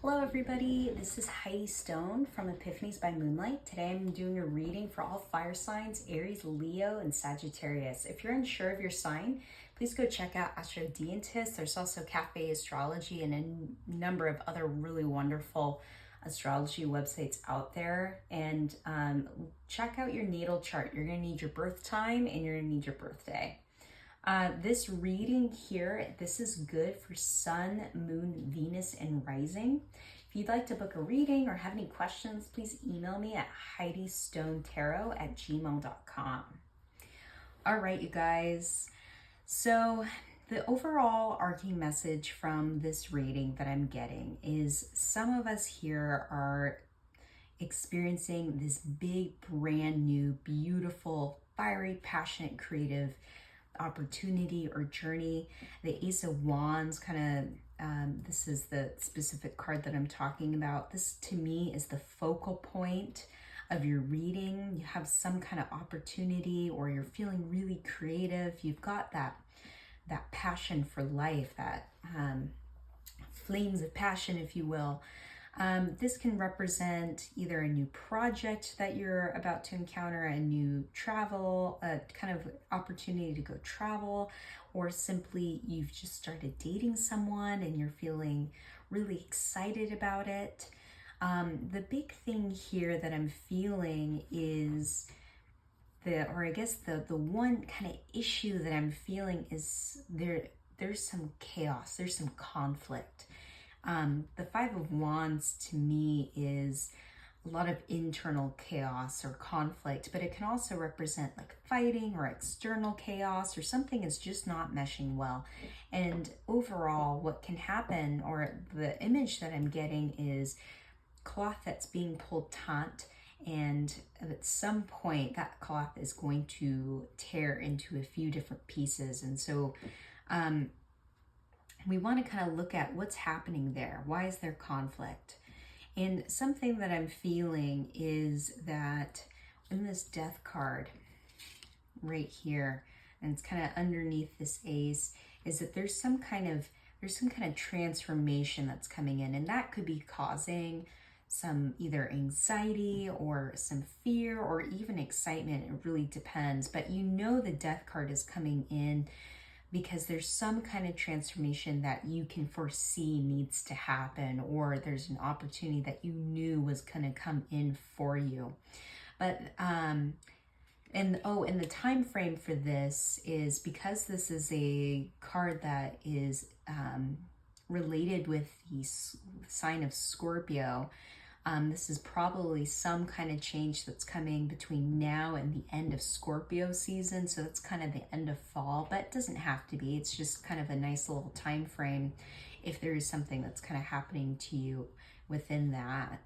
Hello everybody, this is Heidi Stone from Epiphanies by Moonlight. Today I'm doing a reading for all fire signs, Aries, Leo, and Sagittarius. If you're unsure of your sign, please go check out Astro Dientist. There's also Cafe Astrology and a number of other really wonderful astrology websites out there. And check out your natal chart. You're going to need your birth time and you're going to need your birthday. This reading here, this is good for Sun, Moon, Venus, and Rising. If you'd like to book a reading or have any questions, please email me at HeidiStoneTarot@gmail.com. All right, you guys. So the overall arcing message from this reading that I'm getting is some of us here are experiencing this big, brand new, beautiful, fiery, passionate, creative opportunity or journey. The Ace of Wands this is the specific card that I'm talking about. This to me is the focal point of your reading. You have some kind of opportunity or you're feeling really creative. You've got that passion for life, that flames of passion, if you will. This can represent either a new project that you're about to encounter, a new travel, a kind of opportunity to go travel, or simply you've just started dating someone and you're feeling really excited about it. The big thing here that I'm feeling is the one kind of issue that I'm feeling is there's some chaos, there's some conflict. The Five of Wands to me is a lot of internal chaos or conflict, but it can also represent like fighting or external chaos or something is just not meshing well. And overall, what can happen, or the image that I'm getting, is cloth that's being pulled taut, and at some point that cloth is going to tear into a few different pieces. And so we want to kind of look at what's happening there. Why is there conflict? And something that I'm feeling is that in this death card right here, and it's kind of underneath this ace, is that there's some kind of transformation that's coming in, and that could be causing some either anxiety or some fear or even excitement. It really depends. But you know the death card is coming in because there's some kind of transformation that you can foresee needs to happen, or there's an opportunity that you knew was going to come in for you. But and the time frame for this is because this is a card that is related with the sign of Scorpio. This is probably some kind of change that's coming between now and the end of Scorpio season. So that's kind of the end of fall, but it doesn't have to be. It's just kind of a nice little time frame if there is something that's kind of happening to you within that.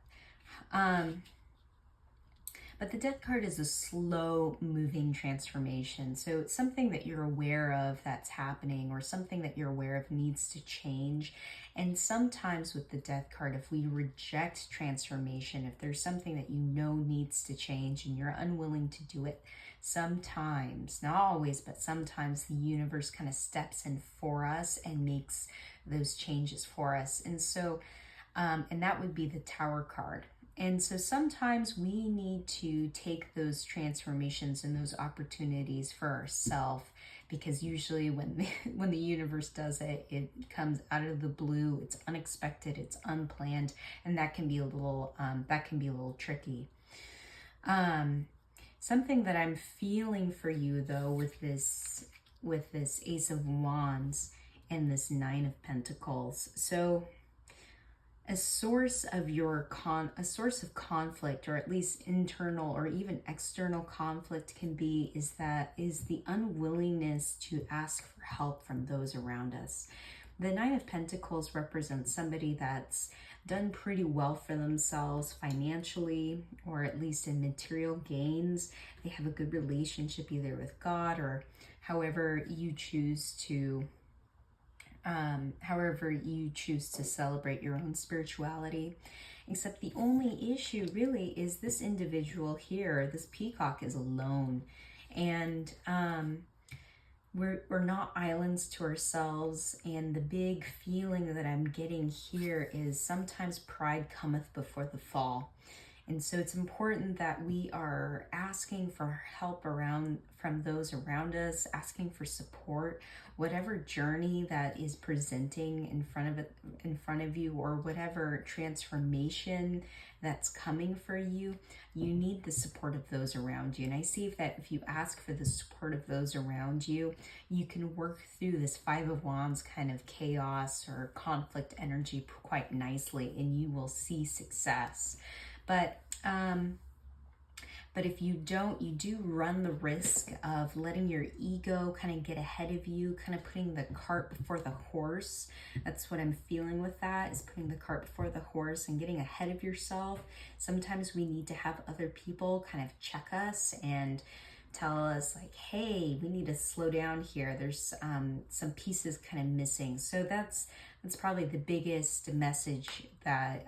But the death card is a slow moving transformation. So it's something that you're aware of that's happening, or something that you're aware of needs to change. And sometimes with the death card, if we reject transformation, if there's something that you know needs to change and you're unwilling to do it, sometimes, not always, but sometimes the universe kind of steps in for us and makes those changes for us. And so, and that would be the Tower card. And so sometimes we need to take those transformations and those opportunities for ourselves, because usually when the universe does it, it comes out of the blue, it's unexpected, it's unplanned, and that can be a little tricky. Something that I'm feeling for you though with this Ace of Wands and this Nine of Pentacles. So a source of conflict, or at least internal or even external conflict, is the unwillingness to ask for help from those around us. The Nine of Pentacles represents somebody that's done pretty well for themselves financially, or at least in material gains. They have a good relationship either with God or however you choose to celebrate your own spirituality. Except the only issue really is this individual here, this peacock, is alone. And we're not islands to ourselves, and the big feeling that I'm getting here is sometimes pride cometh before the fall. And so it's important that we are asking for help around from those around us, asking for support, whatever journey that is presenting in front of you, or whatever transformation that's coming for you. You need the support of those around you. And I see that if you ask for the support of those around you, you can work through this Five of Wands kind of chaos or conflict energy quite nicely, and you will see success. But if you don't, you do run the risk of letting your ego kind of get ahead of you, kind of putting the cart before the horse. That's what I'm feeling with that, is putting the cart before the horse and getting ahead of yourself. Sometimes we need to have other people kind of check us and tell us like, hey, we need to slow down here. There's some pieces kind of missing. So that's probably the biggest message that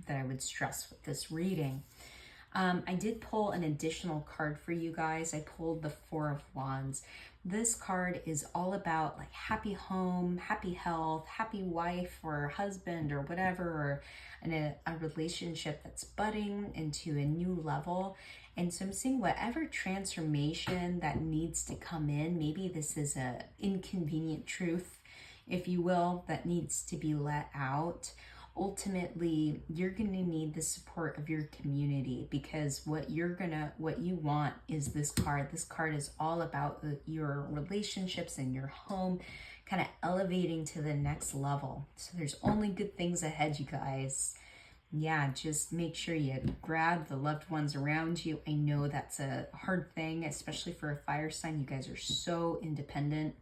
I would stress with this reading. I did pull an additional card for you guys. I pulled the Four of Wands. This card is all about like happy home, happy health, happy wife or husband or whatever, or in a relationship that's budding into a new level. And so I'm seeing whatever transformation that needs to come in. Maybe this is a inconvenient truth, if you will, that needs to be let out. Ultimately, you're going to need the support of your community, because what you want is this card. This card is all about your relationships and your home kind of elevating to the next level. So there's only good things ahead, you guys. Yeah, just make sure you grab the loved ones around you. I know that's a hard thing, especially for a fire sign. You guys are so independent.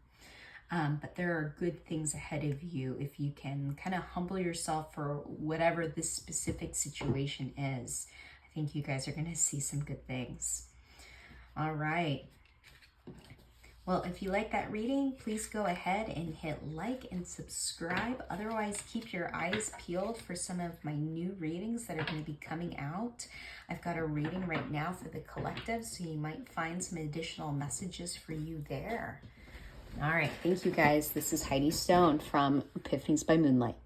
But there are good things ahead of you if you can kind of humble yourself for whatever this specific situation is. I think you guys are going to see some good things. All right. Well, if you like that reading, please go ahead and hit like and subscribe. Otherwise, keep your eyes peeled for some of my new readings that are going to be coming out. I've got a reading right now for the collective, so you might find some additional messages for you there. All right. Thank you, guys. This is Heidi Stone from Epiphanies by Moonlight.